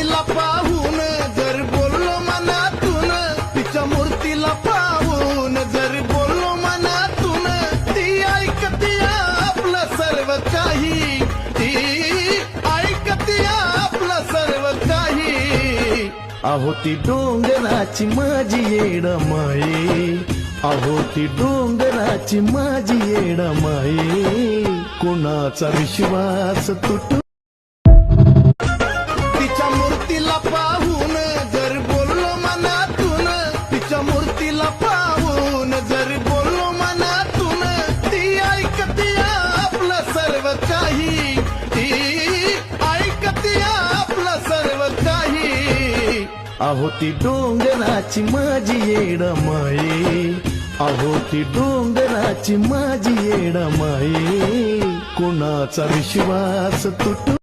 मूर्तीला पाहून जर बोललो मनातून, तिच्या मूर्तीला पाहून जर बोललो मनातून, ती ऐकते आपलं सर्व काही, ती ऐकते आपलं सर्व काही. अहो ती डोंगराची माझी येडमाये, अहो ती डोंगराची माझी येडमाये, कोणाचा विश्वास तुटू. तिच्या मूर्तीला पाहून जर बोललो मनातून, तिच्या मूर्तीला पाहून जर बोललो मनातून, ती ऐकते आपलं सर्व काही, ती ऐकते आपलं सर्व काही. अहो ती डोंगराची माझी येडमाये, अहो ती डोंगराची माझी येडमाये, कोणाचा विश्वास तुटू.